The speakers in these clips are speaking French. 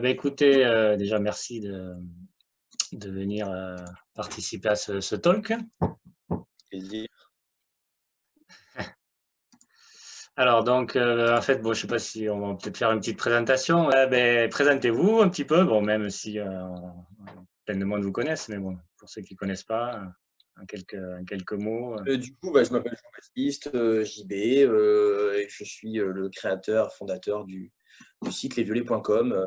Écoutez, déjà merci de venir participer à ce talk. Plaisir. Alors donc, en fait, bon, je sais pas si on va peut-être faire une petite présentation. Présentez-vous un petit peu, bon, même si plein de monde vous connaissent, mais bon, pour ceux qui ne connaissent pas, en quelques mots. Je m'appelle Jean-Baptiste, JB, et je suis le créateur, fondateur du site lesviolets.com,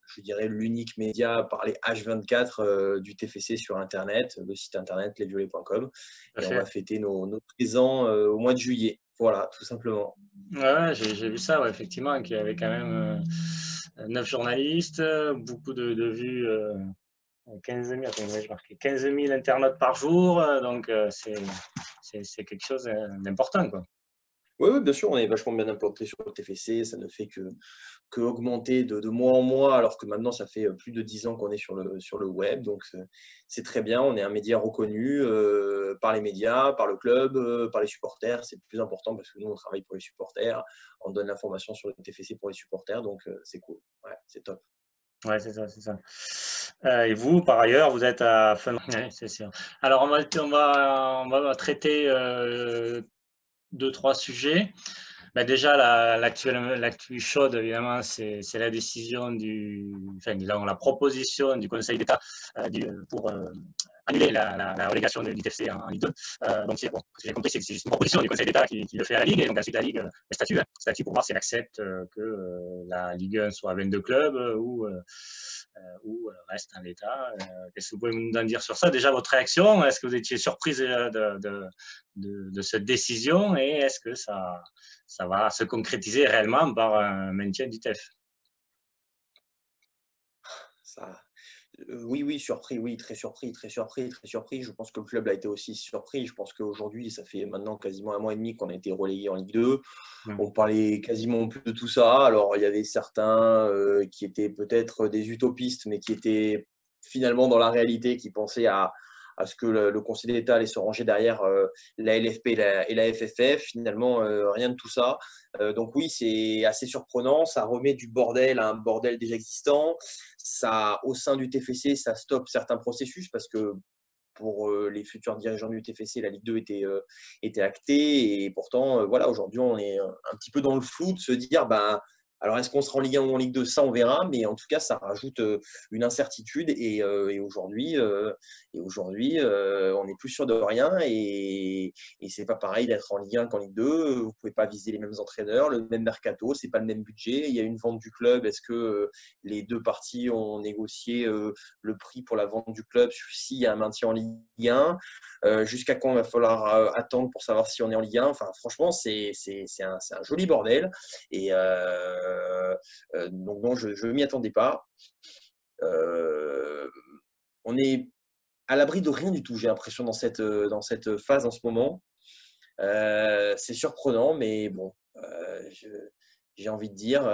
je dirais l'unique média à parler H24 du TFC sur Internet, le site internet lesviolets.com. Tout à Et on fait. va fêter nos 13 ans au mois de juillet. Voilà, tout simplement. Ouais, ouais, j'ai vu ça, ouais, effectivement, qu'il y avait quand même 9 journalistes, beaucoup de vues. 15 000, attends, ouais, je marquais 15 000 internautes par jour, donc c'est quelque chose d'important, quoi. Oui, oui, bien sûr, on est vachement bien implanté sur le TFC, ça ne fait que augmenter de mois en mois, alors que maintenant, ça fait plus de 10 ans qu'on est sur le web. Donc, c'est très bien. On est un média reconnu par les médias, par le club, par les supporters. C'est le plus important parce que nous, on travaille pour les supporters. On donne l'information sur le TFC pour les supporters. Donc, c'est cool. Ouais, c'est top. Ouais, c'est ça, c'est ça. Et vous, par ailleurs, vous êtes à Fun. Ouais, c'est sûr. Alors, on va traiter deux, trois sujets. Déjà, l'actu chaude, évidemment, c'est la décision enfin, la proposition du Conseil d'État pour annuler la relégation de l'ITFC en Ligue 2. Donc, bon, j'ai compris, c'est juste une proposition du Conseil d'État qui le fait à la Ligue. Et donc, ensuite, la Ligue, le statut pour voir si elle accepte que la Ligue 1 soit à 22 clubs ou reste en l'état. Qu'est-ce que vous pouvez nous en dire sur ça? Déjà, votre réaction, est-ce que vous étiez surprise de cette décision et est-ce que ça va se concrétiser réellement par un maintien du TEF? Ça, oui, oui, surpris, oui, très surpris, très surpris, très surpris. Je pense que le club a été aussi surpris. Je pense qu'aujourd'hui, ça fait maintenant quasiment un mois et demi qu'on a été relégué en Ligue 2. Mmh. On parlait quasiment plus de tout ça. Alors, il y avait certains qui étaient peut-être des utopistes, mais qui étaient finalement dans la réalité, qui pensaient à ce que le Conseil d'État allait se ranger derrière la LFP et la FFF. Finalement, rien de tout ça. Donc oui, c'est assez surprenant. Ça remet du bordel à un bordel déjà existant. Ça, au sein du TFC, ça stoppe certains processus parce que pour les futurs dirigeants du TFC, la Ligue 2 était actée. Et pourtant, voilà, aujourd'hui, on est un petit peu dans le flou de se dire, ben, alors est-ce qu'on sera en Ligue 1 ou en Ligue 2? Ça, on verra. Mais en tout cas, ça rajoute une incertitude. Et aujourd'hui, on n'est plus sûr de rien. Et c'est pas pareil d'être en Ligue 1 qu'en Ligue 2. Vous pouvez pas viser les mêmes entraîneurs, le même mercato, c'est pas le même budget. Il y a une vente du club. Est-ce que les deux parties ont négocié le prix pour la vente du club s'il y a un maintien en Ligue 1, jusqu'à quand il va falloir attendre pour savoir si on est en Ligue 1. Enfin, franchement, c'est un joli bordel. Et donc, non, je ne m'y attendais pas. On est à l'abri de rien du tout, j'ai l'impression, dans cette phase en ce moment. C'est surprenant, mais bon, j'ai envie de dire,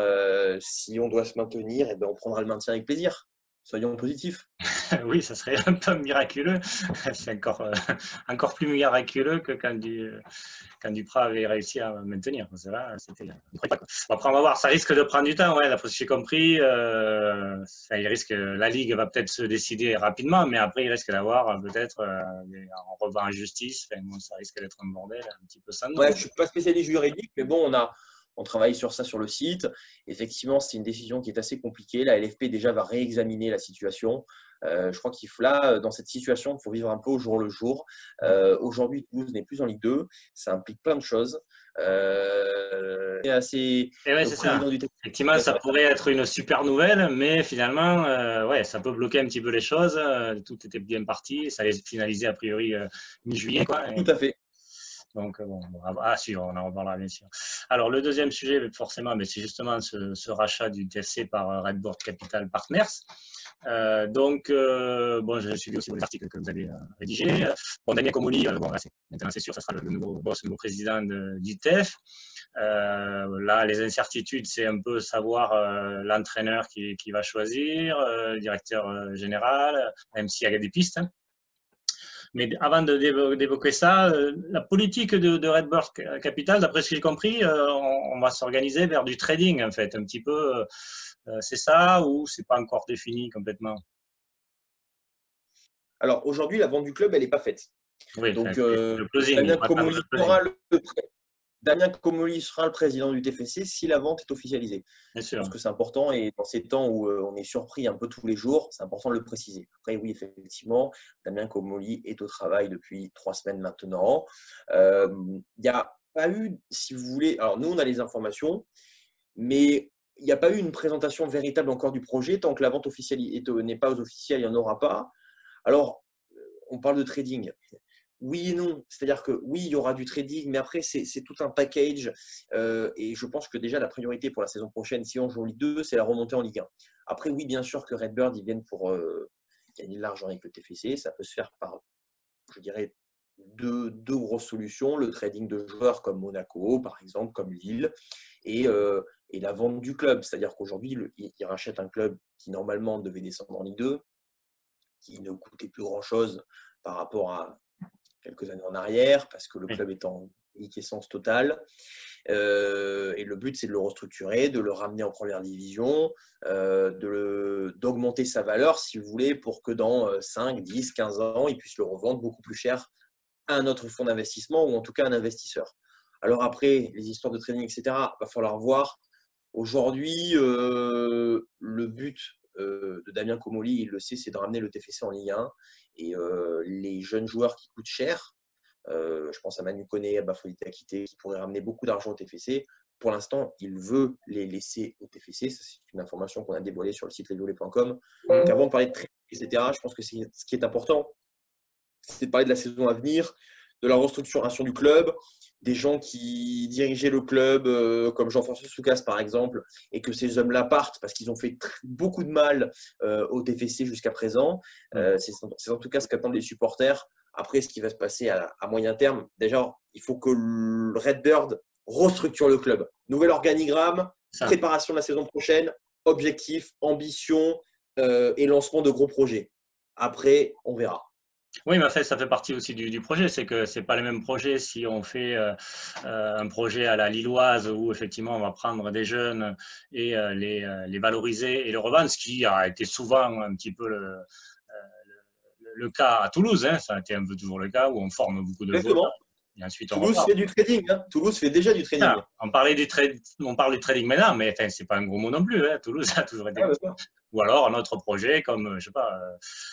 si on doit se maintenir, eh ben, on prendra le maintien avec plaisir. Soyons positifs. Oui, ça serait un peu miraculeux. C'est encore plus miraculeux que quand Duprat avait réussi à maintenir. C'est là, c'était incroyable, quoi. Après, on va voir. Ça risque de prendre du temps, ouais, d'après ce que j'ai compris. La Ligue va peut-être se décider rapidement, mais après, il risque d'avoir peut-être en revend en justice. Enfin, bon, ça risque d'être un bordel un petit peu sans nom. Ouais, je ne suis pas spécialiste juridique, mais bon, on travaille sur ça sur le site. Effectivement, c'est une décision qui est assez compliquée. La LFP déjà va réexaminer la situation. Je crois qu'il faut là, dans cette situation, il faut vivre un peu au jour le jour. Aujourd'hui, Toulouse n'est plus en Ligue 2. Ça implique plein de choses. Et ouais, Le c'est ça. président du TFC, Effectivement, ça ça va être pourrait être une super nouvelle, mais finalement, ouais, ça peut bloquer un petit peu les choses. Tout était bien parti. Ça allait se finaliser a priori mi-juillet, quoi. tout à fait. Donc, si, on en reparlera bien sûr. Alors, le deuxième sujet, forcément, mais c'est justement ce rachat du TFC par Redboard Capital Partners. Bon, j'ai suivi aussi vos articles que vous avez rédigés. Bon, Damien Comolli, bon, là, maintenant c'est sûr, ça sera le nouveau boss, le nouveau président d'ITEF. Là, les incertitudes, c'est un peu savoir l'entraîneur qui va choisir, le directeur général, même s'il y a des pistes. Mais avant d'évoquer ça, la politique de Redbird Capital, d'après ce que j'ai compris, on va s'organiser vers du trading, en fait, un petit peu. C'est ça ou c'est pas encore défini complètement? Alors aujourd'hui, la vente du club, elle n'est pas faite. Oui, enfin, Donc, le closing, il Damien faut attendre Comolli le closing, Damien Comolli sera le président du TFC si la vente est officialisée. bien Je pense sûr. que c'est important et dans ces temps où on est surpris un peu tous les jours, c'est important de le préciser. Après, oui, effectivement, Damien Comolli est au travail depuis 3 semaines maintenant. Il n'y a pas eu, si vous voulez, alors nous, on a les informations, mais il n'y a pas eu une présentation véritable encore du projet. Tant que la vente officielle n'est pas officielle, il n'y en aura pas. Alors, on parle de trading. Oui et non. C'est-à-dire que oui, il y aura du trading, mais après, c'est tout un package. Et je pense que déjà, la priorité pour la saison prochaine, si on joue en Ligue 2, c'est la remontée en Ligue 1. Après, oui, bien sûr que Redbird, ils viennent pour gagner de l'argent avec le TFC. Ça peut se faire par, je dirais, deux grosses solutions. Le trading de joueurs comme Monaco, par exemple, comme Lille, et la vente du club. C'est-à-dire qu'aujourd'hui, ils rachètent un club qui, normalement, devait descendre en Ligue 2, qui ne coûtait plus grand-chose par rapport à quelques années en arrière, parce que le Oui. club est en liquescence totale. Et le but, c'est de le restructurer, de le ramener en première division, d'augmenter sa valeur, si vous voulez, pour que dans 5, 10, 15 ans, il puisse le revendre beaucoup plus cher à un autre fonds d'investissement ou en tout cas un investisseur. Alors après, les histoires de trading, etc., il va falloir voir. Aujourd'hui, le but de Damien Comolli, il le sait, c'est de ramener le TFC en Ligue 1. Et les jeunes joueurs qui coûtent cher, je pense à Manu Koné, à Bafodité Akité, qui pourraient ramener beaucoup d'argent au TFC. Pour l'instant, il veut les laisser au TFC. C'est une information qu'on a dévoilée sur le site lesviolets.com. Donc avant de parler de trading, etc., je pense que ce qui est important, c'est de parler de la saison à venir, de la restructuration du club, des gens qui dirigeaient le club, comme Jean-François Soucas par exemple, et que ces hommes-là partent parce qu'ils ont fait beaucoup de mal au TFC jusqu'à présent. C'est en tout cas ce qu'attendent les supporters. Après, ce qui va se passer à moyen terme, déjà, il faut que le Redbird restructure le club. Nouvel organigramme, Ça. préparation de la saison prochaine, objectifs, ambition et lancement de gros projets. Après, on verra. Oui, mais en fait, ça fait partie aussi du projet. C'est que c'est pas les mêmes projets si on fait un projet à la Lilloise où effectivement on va prendre des jeunes et les valoriser et le revendre, ce qui a été souvent un petit peu le cas à Toulouse. Hein. Ça a été un peu toujours le cas où on forme beaucoup de joueurs Exactement. et ensuite on Toulouse repart. fait du trading. Hein. Toulouse fait déjà du trading. Ah, on parle du trading maintenant, mais enfin, c'est pas un gros mot non plus. Hein. Toulouse a toujours été Ah, comme bien ça. sûr. Ou alors un autre projet comme, je sais pas,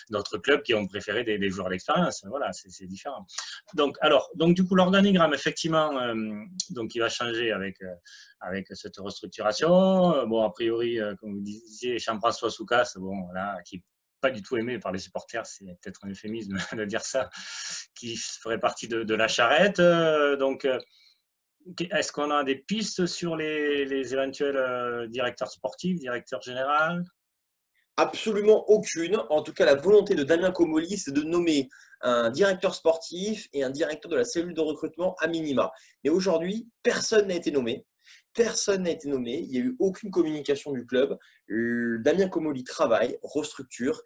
d'autres clubs qui ont préféré des joueurs d'expérience. Voilà, c'est différent. Donc du coup, l'organigramme, effectivement, donc il va changer avec cette restructuration. Bon, a priori, comme vous disiez, Jean-François Soucas, bon, là, qui n'est pas du tout aimé par les supporters, c'est peut-être un euphémisme de dire ça, qui ferait partie de la charrette. Donc, est-ce qu'on a des pistes sur les éventuels directeurs sportifs, directeurs généraux? Absolument aucune. En tout cas, la volonté de Damien Comolli, c'est de nommer un directeur sportif et un directeur de la cellule de recrutement à minima. Mais aujourd'hui, personne n'a été nommé. Personne n'a été nommé. Il n'y a eu aucune communication du club. Damien Comolli travaille, restructure.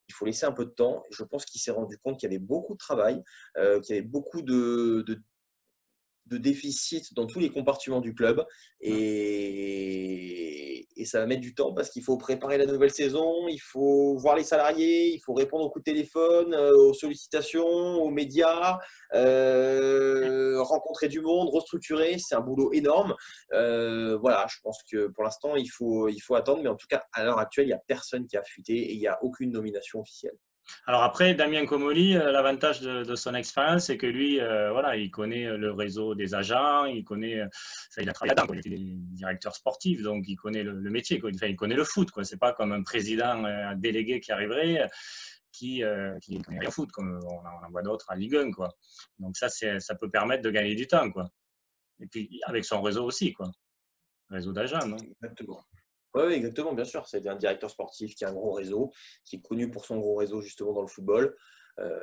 Il faut laisser un peu de temps. Je pense qu'il s'est rendu compte qu'il y avait beaucoup de travail, qu'il y avait beaucoup de déficit dans tous les compartiments du club et ça va mettre du temps parce qu'il faut préparer la nouvelle saison, il faut voir les salariés, il faut répondre aux coups de téléphone, aux sollicitations, aux médias, rencontrer du monde, restructurer, c'est un boulot énorme. Voilà, je pense que pour l'instant, il faut attendre, mais en tout cas, à l'heure actuelle, il n'y a personne qui a fuité et il n'y a aucune nomination officielle. Alors après, Damien Comolli, l'avantage de son expérience, c'est que lui, voilà, il connaît le réseau des agents, il connaît, enfin, il a travaillé là-dedans, il était directeur sportif, donc il connaît le métier, quoi. Enfin, il connaît le foot, quoi. C'est pas comme un président délégué qui arriverait, qui connaît rien au foot, comme on en voit d'autres à Ligue 1, quoi. Donc ça peut permettre de gagner du temps, quoi. Et puis avec son réseau aussi, quoi. Réseau d'agents, non? Exactement. Oui, exactement, bien sûr. C'est un directeur sportif qui a un gros réseau, qui est connu pour son gros réseau justement dans le football.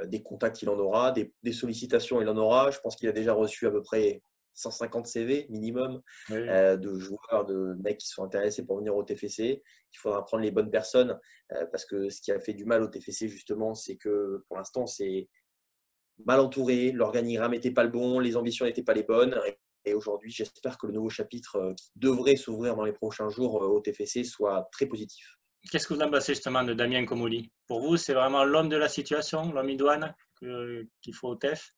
Des contacts, il en aura, des sollicitations, il en aura. Je pense qu'il a déjà reçu à peu près 150 CV minimum Oui. de joueurs, de mecs qui sont intéressés pour venir au TFC. Il faudra prendre les bonnes personnes parce que ce qui a fait du mal au TFC justement, c'est que pour l'instant, c'est mal entouré, l'organigramme n'était pas le bon, les ambitions n'étaient pas les bonnes. Et aujourd'hui, j'espère que le nouveau chapitre qui devrait s'ouvrir dans les prochains jours au TFC soit très positif. Qu'est-ce que vous en pensez justement de Damien Comolli? Pour vous, c'est vraiment l'homme de la situation, l'homme idoine qu'il faut au TEF?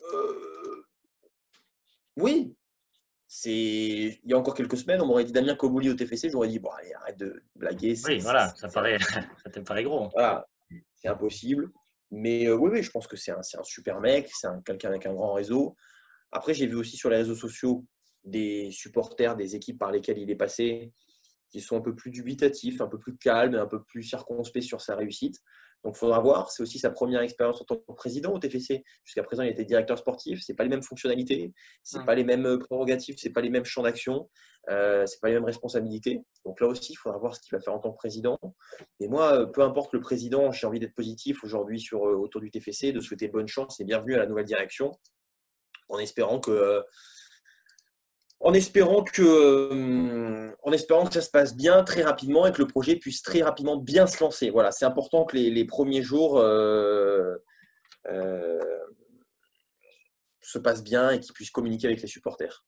Euh, oui, il y a encore quelques semaines, on m'aurait dit Damien Comolli au TFC, j'aurais dit, bon, allez, arrête de blaguer, Oui, voilà, ça te paraît gros. voilà, c'est impossible. Mais oui, oui, je pense que c'est un super mec, c'est quelqu'un avec un grand réseau. Après, j'ai vu aussi sur les réseaux sociaux des supporters des équipes par lesquelles il est passé qui sont un peu plus dubitatifs, un peu plus calmes, un peu plus circonspects sur sa réussite. Donc, il faudra voir. C'est aussi sa première expérience en tant que président au TFC. Jusqu'à présent, il était directeur sportif. Ce n'est pas les mêmes fonctionnalités, ce n'est pas les mêmes prérogatives, ce n'est pas les mêmes champs d'action, ce n'est pas les mêmes responsabilités. Donc là aussi, il faudra voir ce qu'il va faire en tant que président. Et moi, peu importe le président, j'ai envie d'être positif aujourd'hui autour du TFC, de souhaiter bonne chance et bienvenue à la nouvelle direction, en espérant que ça se passe bien très rapidement et que le projet puisse très rapidement bien se lancer. Voilà, c'est important que les premiers jours se passent bien et qu'ils puissent communiquer avec les supporters.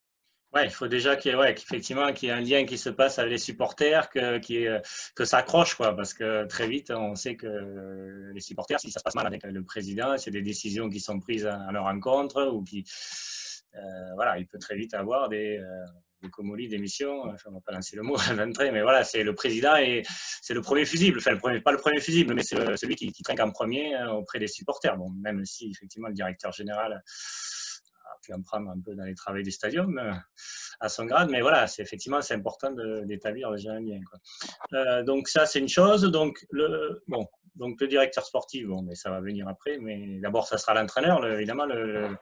Ouais, il faut déjà qu'effectivement qu'il y ait un lien qui se passe avec les supporters, que ça accroche, quoi, parce que très vite, on sait que les supporters, si ça se passe mal avec le président, c'est des décisions qui sont prises à leur encontre ou voilà, il peut très vite avoir des Comolli, des missions, enfin, on va pas lancer le mot d'entrée, mais voilà, c'est le président et c'est le premier fusible, enfin, pas le premier fusible, mais c'est celui qui trinque en premier auprès des supporters. Bon, même si effectivement le directeur général a pu en prendre un peu dans les travaux des stadiums à son grade, mais voilà, effectivement, c'est important d'établir déjà un lien, quoi. Donc ça, c'est une chose. Donc donc le directeur sportif, bon, mais ça va venir après, mais d'abord, ça sera l'entraîneur, évidemment, le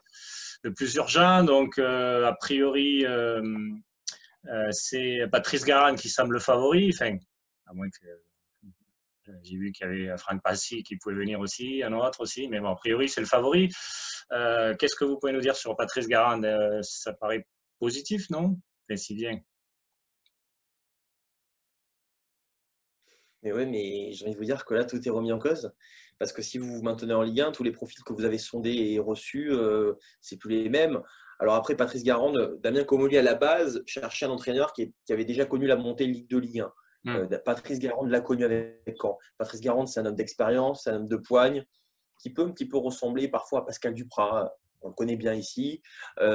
plus urgent. Donc, a priori, c'est Patrice Garane qui semble le favori. Enfin, à moins que j'ai vu qu'il y avait Franck Passy qui pouvait venir aussi, un autre aussi, mais bon, a priori, c'est le favori. Qu'est-ce que vous pouvez nous dire sur Patrice Garane? Ça paraît positif, non? Enfin, si bien. Mais oui, mais j'ai envie de vous dire que là, tout est remis en cause. Parce que si vous vous maintenez en Ligue 1, tous les profils que vous avez sondés et reçus, c'est plus les mêmes. Alors après, Patrice Garande, Damien Comolli à la base cherchait un entraîneur qui avait déjà connu la montée Ligue 2, Ligue 1. Patrice Garande l'a connu avec Caen. Patrice Garande, c'est un homme d'expérience, c'est un homme de poigne, qui peut un petit peu ressembler parfois à Pascal Duprat. On le connaît bien ici. Qui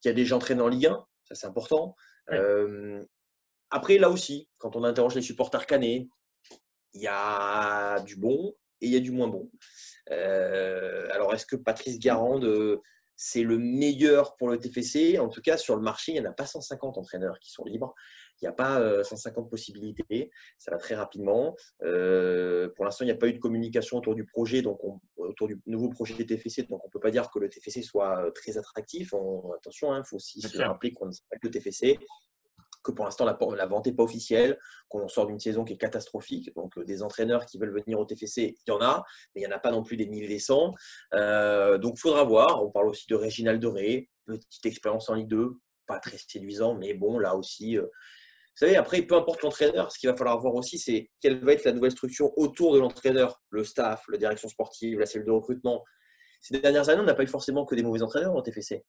a déjà entraîné en Ligue 1, ça c'est important. Oui. Après, là aussi, quand on interroge les supporters canets, il y a du bon et il y a du moins bon. Alors, est-ce que Patrice Garande, c'est le meilleur pour le TFC? En tout cas, sur le marché, il n'y en a pas 150 entraîneurs qui sont libres. Il n'y a pas 150 possibilités. Ça va très rapidement. Pour l'instant, il n'y a pas eu de communication autour du projet, autour du nouveau projet des TFC. Donc, on ne peut pas dire que le TFC soit très attractif. Attention, il faut aussi se rappeler qu'on ne sait pas que le TFC, que pour l'instant, la vente n'est pas officielle, qu'on sort d'une saison qui est catastrophique. Donc, des entraîneurs qui veulent venir au TFC, il y en a, mais il n'y en a pas non plus des milliers des cents. Donc, il faudra voir. On parle aussi de Réginald Doré, petite expérience en Ligue 2, pas très séduisant, mais bon, là aussi. Vous savez, après, peu importe l'entraîneur, ce qu'il va falloir voir aussi, c'est quelle va être la nouvelle structure autour de l'entraîneur, le staff, la direction sportive, la cellule de recrutement. Ces dernières années, on n'a pas eu forcément que des mauvais entraîneurs au TFC.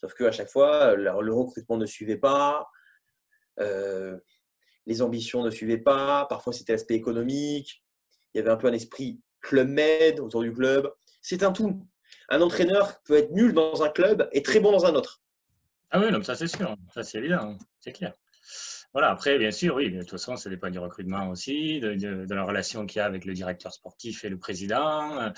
Sauf qu'à chaque fois, le recrutement ne suivait pas. Les ambitions ne suivaient pas, parfois c'était l'aspect économique, il y avait un peu un esprit club med autour du club. C'est un tout. Un entraîneur peut être nul dans un club et très bon dans un autre. Ah oui, ça c'est sûr, ça c'est évident, c'est clair. Voilà, après, bien sûr, oui, de toute façon, ça dépend du recrutement aussi, de la relation qu'il y a avec le directeur sportif et le président.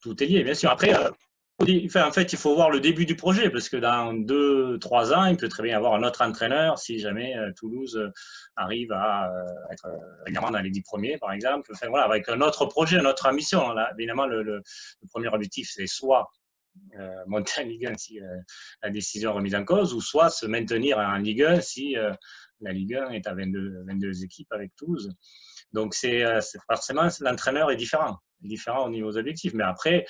Tout est lié, bien sûr. Après, en fait, il faut voir le début du projet, parce que dans 2-3 ans, il peut très bien y avoir un autre entraîneur si jamais Toulouse arrive à être régulièrement dans les 10 premiers, par exemple. Enfin, voilà, avec un autre projet, une autre ambition. Là, évidemment, le premier objectif, c'est soit monter en Ligue 1 si la décision est remise en cause, ou soit se maintenir en Ligue 1 si la Ligue 1 est à 22 équipes avec Toulouse. Donc, forcément, l'entraîneur est différent au niveau des objectifs. Mais après,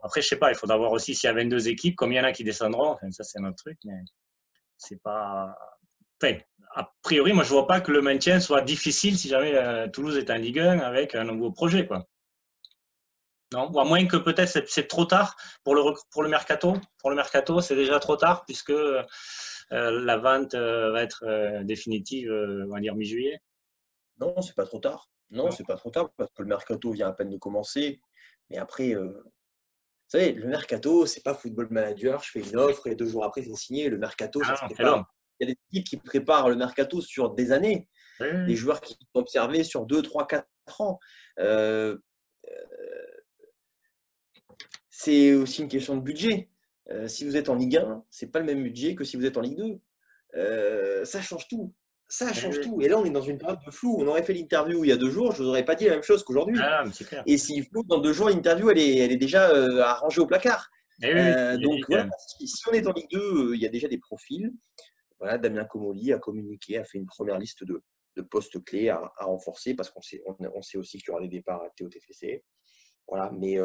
après, je sais pas, il faudra voir aussi s'il y a 22 équipes, combien il y en a qui descendront. Enfin, ça, c'est un autre truc, mais c'est pas. enfin, a priori, moi, je ne vois pas que le maintien soit difficile si jamais Toulouse est en Ligue 1 avec un nouveau projet, quoi. Non, ou à moins que peut-être c'est trop tard pour le mercato. Pour le mercato, c'est déjà trop tard puisque la vente va être définitive, on va dire mi-juillet. Non, c'est pas trop tard. Non, Non. c'est pas trop tard parce que le mercato vient à peine de commencer. Mais après, vous savez, le mercato, c'est pas Football Manager, je fais une offre et 2 jours après, c'est signé. Le mercato, ça Ah se non, c'est long. prépare. Il y a des équipes qui préparent le mercato sur des années. Oui, oui, Des oui. joueurs qui sont observés sur 2, 3, 4 ans. Euh, c'est aussi une question de budget. Si vous êtes en Ligue 1, c'est pas le même budget que si vous êtes en Ligue 2. Ça change tout. Ça Oui, change oui. tout. Et là, on est dans une période de flou. On aurait fait l'interview il y a 2 jours, je ne vous aurais pas dit la même chose qu'aujourd'hui. Ah, mais c'est clair. Et s'il faut, dans 2 jours, l'interview, elle est déjà arrangée au placard. Eh oui, oui, c'est Donc dit, voilà, si on est en Ligue 2, il y a déjà des profils. Voilà, Damien Comolli a communiqué, a fait une première liste de postes clés à renforcer parce qu'on sait, on sait aussi qu'il y aura des départs à TOTFC. Voilà, mais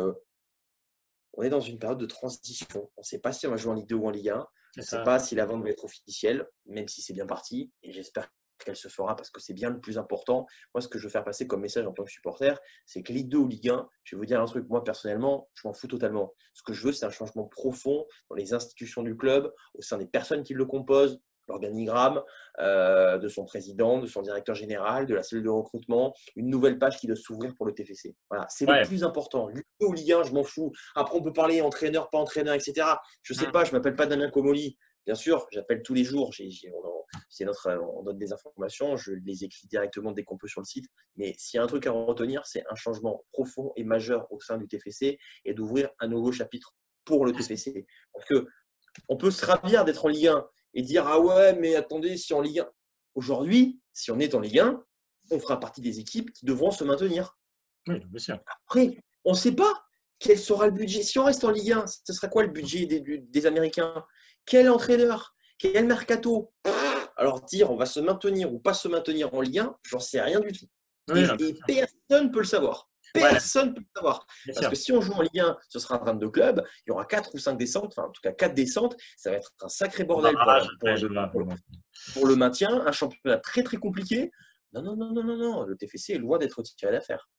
on est dans une période de transition. On ne sait pas si on va jouer en Ligue 2 ou en Ligue 1. On c'est ne sait ça. pas si la vente va être officielle, même si c'est bien parti. Et j'espère qu'elle se fera parce que c'est bien le plus important. Moi, ce que je veux faire passer comme message en tant que supporter, c'est que Ligue 2 ou Ligue 1, je vais vous dire un truc, moi personnellement, je m'en fous totalement. Ce que je veux, c'est un changement profond dans les institutions du club, au sein des personnes qui le composent, l'organigramme, de son président, de son directeur général, de la cellule de recrutement, une nouvelle page qui doit s'ouvrir pour le TFC. Voilà, c'est le Ouais. plus important. Ligue 2 ou Ligue 1, je m'en fous. Après, on peut parler entraîneur, pas entraîneur, etc. Je ne sais pas, je ne m'appelle pas Damien Comolli. Bien sûr, j'appelle tous les jours. On donne des informations, je les écris directement dès qu'on peut sur le site. Mais s'il y a un truc à retenir, c'est un changement profond et majeur au sein du TFC et d'ouvrir un nouveau chapitre pour le TFC. Parce que on peut se ravir d'être en Ligue 1 et dire ah ouais, mais attendez, si en Ligue 1. Aujourd'hui, si on est en Ligue 1, on fera partie des équipes qui devront se maintenir. Oui, bien sûr. Après, on ne sait pas quel sera le budget. Si on reste en Ligue 1, ce sera quoi le budget des Américains? Quel entraîneur? Quel mercato? Alors dire on va se maintenir ou pas se maintenir en Ligue 1, j'en sais rien du tout. Oui, non, Et personne ne peut le savoir. ouais, Personne ne peut le savoir. bien Parce sûr. que si on joue en Ligue 1, ce sera 22 clubs, il y aura 4 ou 5 descentes, enfin en tout cas 4 descentes, ça va être un sacré bordel Barrage, ouais, je vois. pour le maintien, un championnat très très compliqué. Non, non, non, non, non, non, le TFC est loin d'être tiré d'affaire.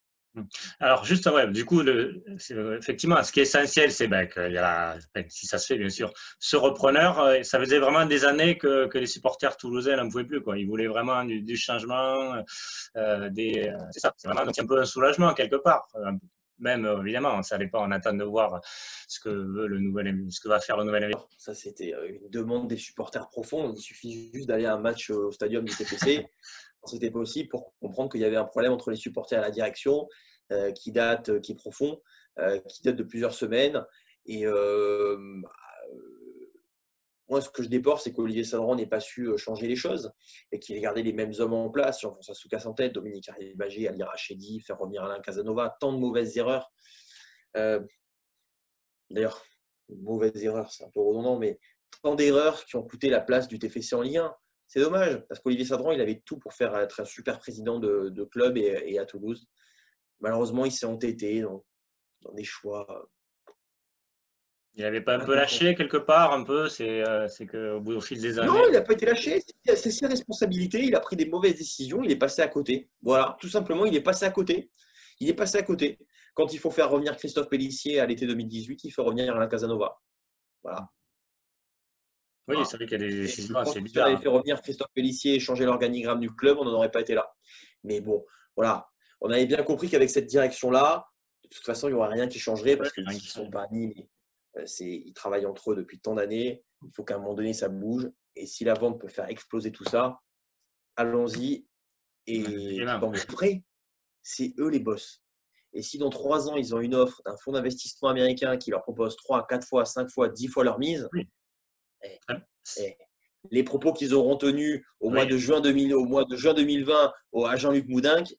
Alors, juste, ouais, du coup, effectivement, ce qui est essentiel, c'est ben, qu'il y a, si ça se fait, bien sûr, ce repreneur. Ça faisait vraiment des années que les supporters toulousains n'en pouvaient plus, quoi. Ils voulaient vraiment du changement. C'est ça, c'est vraiment un peu un soulagement, quelque part. Même, évidemment, on ne savait pas, on attend de voir ce que va faire le nouvel investisseur. Ça, c'était une demande des supporters profonds. Il suffit juste d'aller à un match au stadium du TFC. C'était possible pour comprendre qu'il y avait un problème entre les supporters et la direction qui est profond, qui date de plusieurs semaines. Et moi, ce que je déplore, c'est qu'Olivier Sadran n'ait pas su changer les choses et qu'il ait gardé les mêmes hommes en place, Jean-François Soucas en tête, Dominique Arribagé, Ali Rachedi, faire revenir Alain Casanova, tant de mauvaises erreurs. D'ailleurs, mauvaise erreur, c'est un peu redondant, mais tant d'erreurs qui ont coûté la place du TFC en Ligue 1. C'est dommage, parce qu'Olivier Sadran, il avait tout pour faire être un super président de club et à Toulouse. Malheureusement, il s'est entêté dans des choix. Il n'avait pas un peu lâché quelque part, un peu. C'est au fil des années. Non, il n'a pas été lâché. C'est ses responsabilités. Il a pris des mauvaises décisions. Il est passé à côté. Voilà, tout simplement, il est passé à côté. Il est passé à côté. Quand il faut faire revenir Christophe Pélissier à l'été 2018, il fait revenir Alain Casanova. Voilà. Oui, c'est vrai qu'il y a des décisions assez Si on avait bizarres. fait revenir Christophe Pélissier et changer l'organigramme du club, on n'en aurait pas été là. Mais bon, voilà. On avait bien compris qu'avec cette direction-là, de toute façon, il n'y aura rien qui changerait parce qu'ils ne sont pas amis. Ils travaillent entre eux depuis tant d'années. Il faut qu'à un moment donné, ça bouge. Et si la vente peut faire exploser tout ça, allons-y. Et après, c'est eux les boss. Et si dans 3 ans, ils ont une offre d'un fonds d'investissement américain qui leur propose 3, 4 fois, 5 fois, 10 fois leur mise, les propos qu'ils auront tenus au mois de juin 2020 à Jean-Luc Moudinque,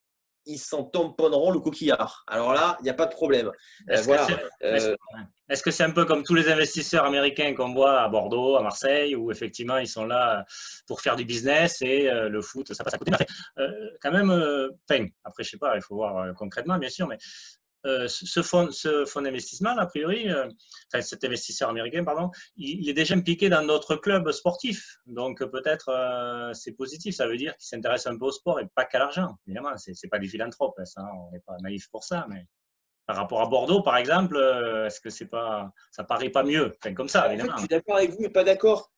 ils s'en tamponneront le coquillard. Alors là, il n'y a pas de problème. Est-ce que c'est un peu comme tous les investisseurs américains qu'on voit à Bordeaux, à Marseille, où effectivement ils sont là pour faire du business et le foot, ça passe à côté. Quand même, après, je ne sais pas, il faut voir concrètement, bien sûr, mais ce fonds d'investissement, a priori, enfin, cet investisseur américain, pardon, il est déjà impliqué dans d'autres clubs sportifs. Donc, peut-être, c'est positif. Ça veut dire qu'il s'intéresse un peu au sport et pas qu'à l'argent. Évidemment, ce n'est pas des philanthropes. Ça, on n'est pas naïf pour ça. Mais par rapport à Bordeaux, par exemple, est-ce que c'est pas, ça paraît pas mieux? Enfin, comme ça, En fait, je évidemment. suis d'accord avec vous, mais pas d'accord.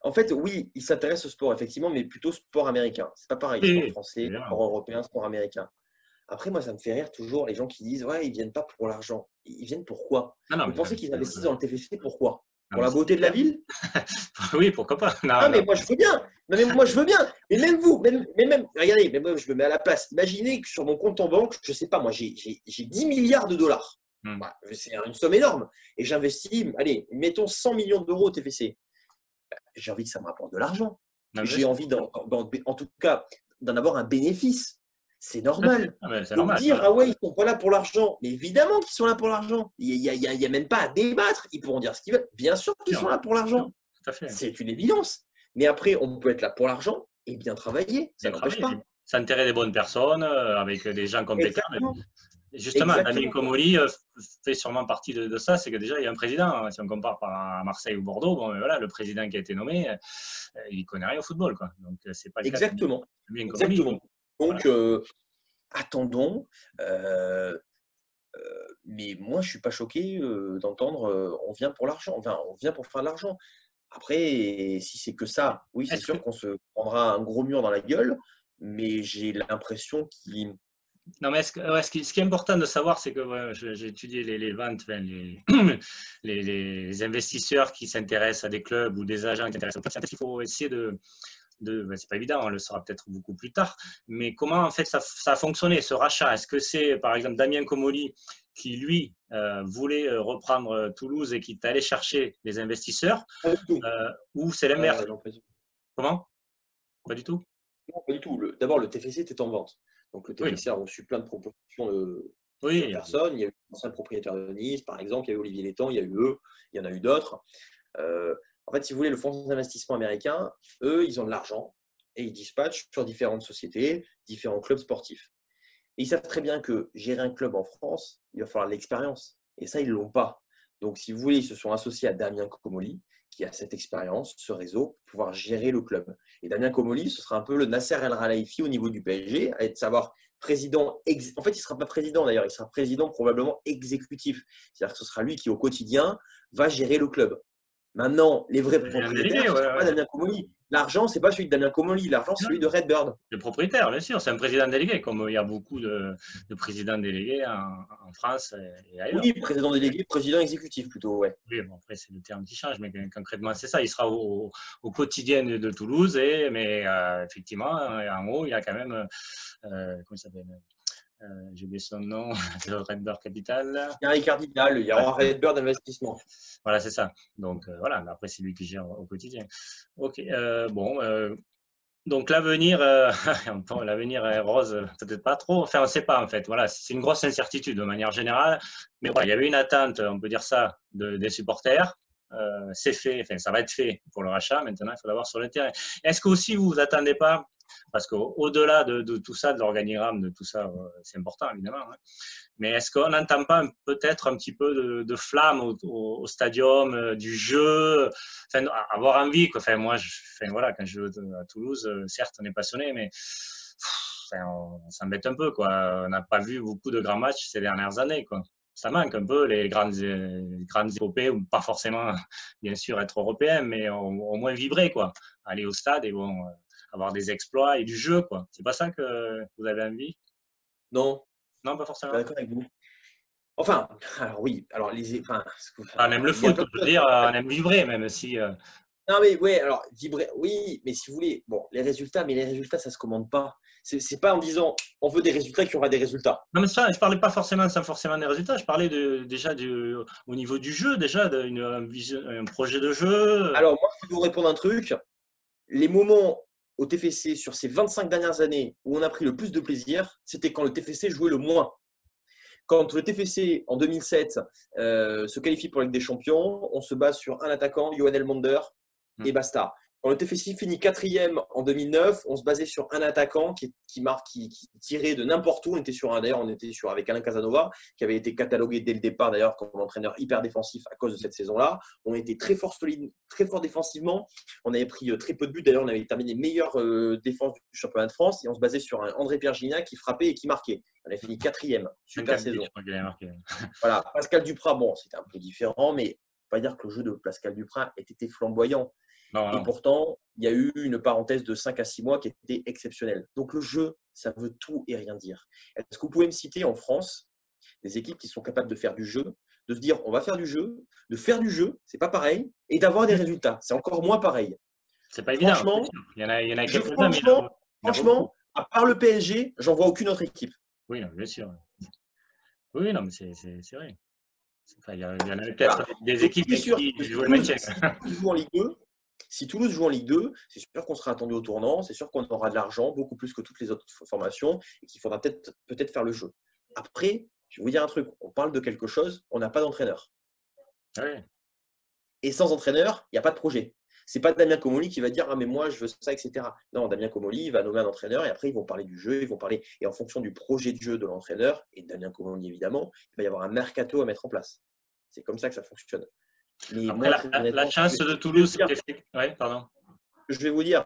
En fait, oui, il s'intéresse au sport, effectivement, mais plutôt sport américain. C'est pas pareil, Oui, sport oui, français, évidemment. sport européen, sport américain. Après, moi, ça me fait rire toujours les gens qui disent ouais, ils viennent pas pour l'argent. Ils viennent pourquoi? Non, non, Vous mais pensez qu'ils investissent dans le TFC pourquoi? non, Pour mais la c'est beauté de la clair. ville? Oui, pourquoi pas? Non, Ah, non. mais moi, je veux bien. Non, mais moi, je veux bien. Mais même vous, regardez, mais moi, je me mets à la place. Imaginez que sur mon compte en banque, je sais pas, moi, j'ai 10 milliards de dollars. Hmm. Bah, c'est une somme énorme. Et j'investis, allez, mettons 100 millions d'euros au TFC. J'ai envie que ça me rapporte de l'argent. Non, bien J'ai sûr. envie, en tout cas, d'en avoir un bénéfice. C'est Tout à fait. normal. Ah, mais c'est Donc normal. dire, ah ouais, ils sont pas là pour l'argent. Mais évidemment qu'ils sont là pour l'argent. Il n'y a même pas à débattre. Ils pourront dire ce qu'ils veulent. Bien sûr qu'ils Bien sont là pour sûr, l'argent. tout à fait. C'est une évidence. Mais après, on peut être là pour l'argent et bien travailler. Ça Bien n'empêche travaillé. pas. S'enterrer des bonnes personnes avec des gens compétents. Exactement. Justement, Damien Exactement. Comolli fait sûrement partie de ça. C'est que déjà, il y a un président. Hein. Si on compare à Marseille ou Bordeaux, bon, voilà, le président qui a été nommé, il ne connaît rien au football. Quoi. Donc, ce n'est pas le cas de Exactement. Damien Comolli. Exactement. Voilà. Donc, attendons. Mais moi, je ne suis pas choqué d'entendre on vient pour l'argent. Enfin, on vient pour faire de l'argent. Après, si c'est que ça, oui, c'est Est-ce que, sûr qu'on se prendra un gros mur dans la gueule, mais j'ai l'impression qu'il. non, mais ce qui est important de savoir, c'est que ouais, j'ai étudié les ventes, enfin, les investisseurs qui s'intéressent à des clubs ou des agents qui s'intéressent aux clubs. Il faut essayer c'est pas évident, on le saura peut-être beaucoup plus tard, mais comment en fait ça a fonctionné ce rachat? Est-ce que c'est par exemple Damien Comolli qui lui voulait reprendre Toulouse et qui est allé chercher les investisseurs, Pas du tout. ou c'est l'inverse? Non, pas du tout. Comment? Pas du tout? Non, pas du tout. D'abord, le TFC était en vente. Donc, le Oui, TFC a reçu plein de propositions de plusieurs oui, personnes. Il y a eu l'ancien propriétaire de Nice, par exemple. Il y a eu Olivier Létang, il y a eu eux, il y en a eu d'autres. En fait, si vous voulez, le fonds d'investissement américain, eux, ils ont de l'argent et ils dispatchent sur différentes sociétés, différents clubs sportifs. Et ils savent très bien que gérer un club en France, il va falloir de l'expérience. Et ça, ils ne l'ont pas. Donc, si vous voulez, ils se sont associés à Damien Comolli, qui a cette expérience, ce réseau, pour pouvoir gérer le club. Et Damien Comolli, ce sera un peu le Nasser El Khelaifi au niveau du PSG, à être savoir président. En fait, il ne sera pas président d'ailleurs, il sera président probablement exécutif. C'est-à-dire que ce sera lui qui, au quotidien, va gérer le club. Maintenant, les vrais un délégué, propriétaires, ce ne ouais, sera pas ouais. Damien Comolli. L'argent, ce n'est pas celui de Damien Comolli. L'argent, c'est celui de Redbird. Le propriétaire, bien sûr, c'est un président délégué, comme il y a beaucoup de présidents délégués en France et ailleurs. Oui, président délégué, président exécutif plutôt, ouais. Oui, bon, après, c'est le terme qui change, mais concrètement, c'est ça. Il sera au quotidien de Toulouse, mais effectivement, en haut, il a quand même, comment il s'appelle? J'ai oublié son nom, de Red Bird Capital. Il y a un cardinal, il y aura Redbird Investissement. Voilà, c'est ça. Donc, voilà, mais après, c'est lui qui gère au quotidien. Ok, bon. Donc l'avenir, l'avenir est rose, peut-être pas trop. Enfin, on ne sait pas en fait. Voilà, c'est une grosse incertitude de manière générale. Mais voilà, il y avait une attente, on peut dire ça, des supporters. C'est fait, enfin, ça va être fait pour le rachat. Maintenant, il faut l'avoir sur le terrain. Est-ce que aussi vous vous attendez pas, parce qu'au-delà de tout ça, de l'organigramme, de tout ça, c'est important évidemment. Hein, mais est-ce qu'on n'entend pas peut-être un petit peu de flamme au stadium, du jeu, enfin, avoir envie, quoi. Enfin, moi, voilà, quand je vais à Toulouse, certes, on est passionné, mais enfin, on s'embête un peu, quoi. On n'a pas vu beaucoup de grands matchs ces dernières années, quoi. Ça manque un peu les grandes épopées, ou pas forcément, bien sûr, être européen, mais au moins vibrer, quoi. Aller au stade et bon, avoir des exploits et du jeu, quoi. C'est pas ça que vous avez envie? Non, Non, pas je suis forcément. pas d'accord avec vous. Enfin, alors oui, alors enfin, Ah, même le il y a foot, plein je de veux choses. dire, on aime vibrer, même si. Non, mais oui, alors, vibrer, oui, mais si vous voulez, bon, mais les résultats, ça ne se commande pas. C'est pas en disant on veut des résultats qu'il y aura des résultats. Non, mais ça, je parlais pas forcément sans forcément des résultats. Je parlais déjà au niveau du jeu, déjà, un projet de jeu. Alors, moi, je vais vous répondre un truc. Les moments au TFC sur ces 25 dernières années où on a pris le plus de plaisir, c'était quand le TFC jouait le moins. Quand le TFC, en 2007, se qualifie pour la Ligue des Champions, on se base sur un attaquant, Johan Elmander, et basta. Quand le TFC finit 4e en 2009, on se basait sur un attaquant qui tirait de n'importe où. D'ailleurs, on était avec Alain Casanova, qui avait été catalogué dès le départ d'ailleurs comme entraîneur hyper défensif à cause de cette saison-là. On était très fort solide, très fort défensivement. On avait pris très peu de buts. D'ailleurs, on avait terminé meilleure défense du championnat de France et on se basait sur un André Pierre Gignac qui frappait et qui marquait. On avait fini 4e. Super saison. Voilà. Pascal Duprat, bon, c'était un peu différent, mais on ne peut pas dire que le jeu de Pascal Duprat ait été flamboyant. Non, non. Et pourtant, il y a eu une parenthèse de 5 à 6 mois qui était exceptionnelle. Donc le jeu, ça veut tout et rien dire. Est-ce que vous pouvez me citer en France des équipes qui sont capables de faire du jeu, de se dire on va faire du jeu, de faire du jeu, c'est pas pareil, et d'avoir des résultats, c'est encore moins pareil. C'est pas évident. Franchement, il y en a quelques-uns, mais franchement, à part le PSG, j'en vois aucune autre équipe. Oui, non, bien sûr. Oui, non, mais c'est vrai. Enfin, il y en a peut-être des équipes qui jouent le maintien. Si Toulouse joue en Ligue 2, c'est sûr qu'on sera attendu au tournant, c'est sûr qu'on aura de l'argent, beaucoup plus que toutes les autres formations, et qu'il faudra peut-être faire le jeu. Après, je vais vous dire un truc, on parle de quelque chose, on n'a pas d'entraîneur. Oui. Et sans entraîneur, il n'y a pas de projet. Ce n'est pas Damien Comolli qui va dire « Ah, mais moi, je veux ça, etc. » Non, Damien Comolli va nommer un entraîneur et après, ils vont parler du jeu, ils vont parler. Et en fonction du projet de jeu de l'entraîneur, et de Damien Comolli, évidemment, il va y avoir un mercato à mettre en place. C'est comme ça que ça fonctionne. Mais après, moi, la chance de Toulouse, c'était… Oui, pardon. Je vais vous dire,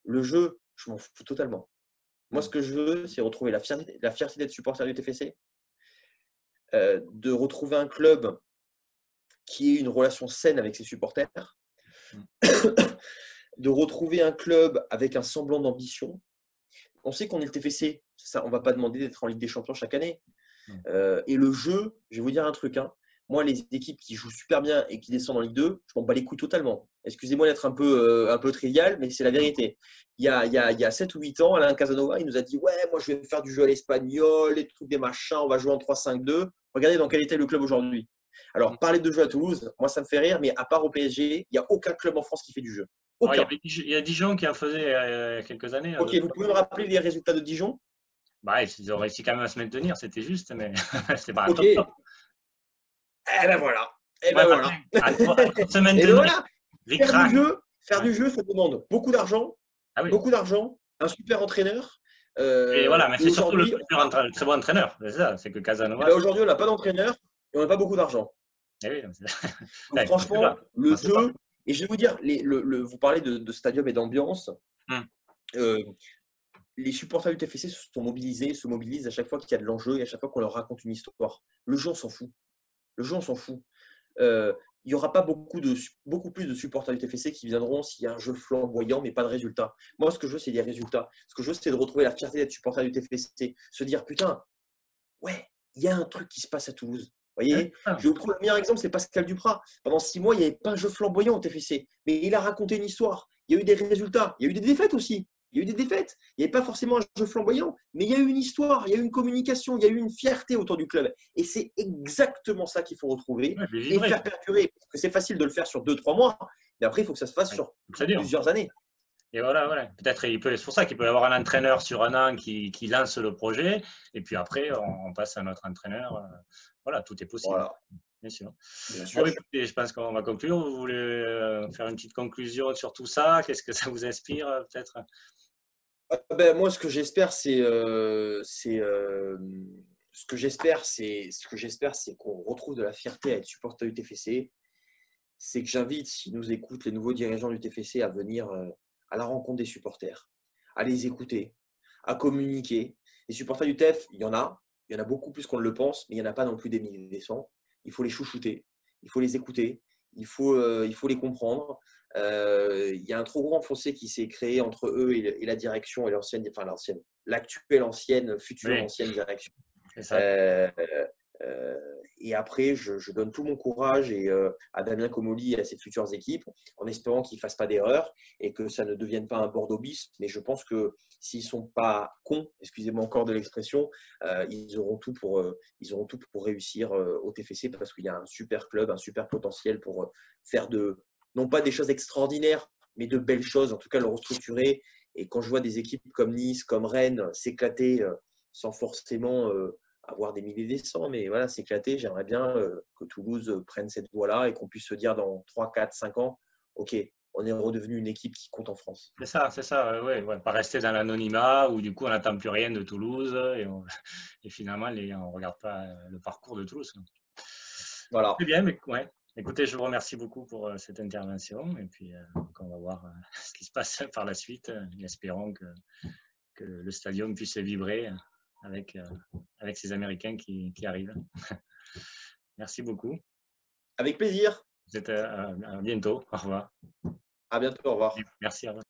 le jeu, je m'en fous totalement. Moi, ce que je veux, c'est retrouver la fierté d'être supporter du TFC, de retrouver un club qui ait une relation saine avec ses supporters, de retrouver un club avec un semblant d'ambition. On sait qu'on est le TFC, ça, on ne va pas demander d'être en Ligue des Champions chaque année. Et le jeu, je vais vous dire un truc, moi, les équipes qui jouent super bien et qui descendent en Ligue 2, je m'en bats les couilles totalement. Excusez-moi d'être un peu trivial, mais c'est la vérité. Il y a 7 ou 8 ans, Alain Casanova, il nous a dit « Ouais, moi, je vais faire du jeu à l'espagnol, les trucs des machins, on va jouer en 3-5-2. » Regardez dans quel était le club aujourd'hui. Alors, parler de jeu à Toulouse, moi, ça me fait rire, mais à part au PSG, il n'y a aucun club en France qui fait du jeu. Aucun. Il y a Dijon qui en faisait il y a quelques années. Ok, vous pouvez me rappeler les résultats de Dijon? Bah, ils ont réussi quand même à se maintenir, c'était juste, mais c'était pas un top. Eh ben voilà. Et ben voilà. Faire du jeu, ça demande beaucoup d'argent, un super entraîneur. Et voilà, mais c'est surtout le très bon entraîneur. C'est ça, c'est que Casanova. Aujourd'hui, on n'a pas d'entraîneur et on n'a pas beaucoup d'argent. Oui, donc, franchement, le jeu, et je vais vous dire, vous parlez de stadium et d'ambiance. Les supporters du TFC se mobilisent à chaque fois qu'il y a de l'enjeu et à chaque fois qu'on leur raconte une histoire. Le jeu, on s'en fout. Il n'y aura pas beaucoup plus de supporters du TFC qui viendront s'il y a un jeu flamboyant, mais pas de résultats. Moi, ce que je veux, c'est des résultats. Ce que je veux, c'est de retrouver la fierté d'être supporter du TFC. Se dire, putain, ouais, il y a un truc qui se passe à Toulouse. Vous voyez, je vais vous prendre le meilleur exemple, c'est Pascal Duprat. Pendant 6 mois, il n'y avait pas un jeu flamboyant au TFC, mais il a raconté une histoire. Il y a eu des résultats. Il y a eu des défaites aussi. Il y a eu des défaites. Il n'y avait pas forcément un jeu flamboyant, mais il y a eu une histoire, il y a eu une communication, il y a eu une fierté autour du club. Et c'est exactement ça qu'il faut retrouver et faire perdurer. Parce que c'est facile de le faire sur 2-3 mois, mais après, il faut que ça se fasse sur plusieurs années. Et voilà. Peut-être c'est pour ça qu'il peut y avoir un entraîneur sur un an qui lance le projet, et puis après, on passe à notre entraîneur. Voilà, tout est possible. Voilà. Bien sûr. Bon, écoutez, je pense qu'on va conclure. Vous voulez faire une petite conclusion sur tout ça? Qu'est-ce que ça vous inspire, peut-être? Moi, ce que j'espère, c'est qu'on retrouve de la fierté à être supporter du TFC. C'est que j'invite, s'ils nous écoutent, les nouveaux dirigeants du TFC à venir à la rencontre des supporters, à les écouter, à communiquer. Les supporters du TEF, il y en a beaucoup plus qu'on ne le pense, mais il n'y en a pas non plus des milliers des cents. Il faut les chouchouter, il faut les écouter, il faut les comprendre. Il y a un trop grand fossé qui s'est créé entre eux et la direction et l'actuelle ancienne, future ancienne direction. Et après, je donne tout mon courage à Damien Comolli et à ses futures équipes, en espérant qu'ils ne fassent pas d'erreur et que ça ne devienne pas un Bordeaux bis. Mais je pense que s'ils ne sont pas cons, excusez-moi encore de l'expression, ils auront tout pour réussir au TFC, parce qu'il y a un super club, un super potentiel pour faire non pas des choses extraordinaires, mais de belles choses, en tout cas le restructurer. Et quand je vois des équipes comme Nice, comme Rennes s'éclater sans forcément avoir des milliers des cents, mais voilà, s'éclater, j'aimerais bien que Toulouse prenne cette voie-là et qu'on puisse se dire dans 3, 4, 5 ans, ok, on est redevenu une équipe qui compte en France. C'est ça, ouais, ouais. Pas rester dans l'anonymat où du coup on n'attend plus rien de Toulouse et finalement on ne regarde pas le parcours de Toulouse. Voilà. Très bien, mais ouais. Écoutez, je vous remercie beaucoup pour cette intervention et puis on va voir ce qui se passe par la suite. Espérons que le stadium puisse vibrer avec, avec ces Américains qui arrivent. Merci beaucoup. Avec plaisir. À bientôt. Au revoir. À bientôt. Au revoir. Merci. Au revoir.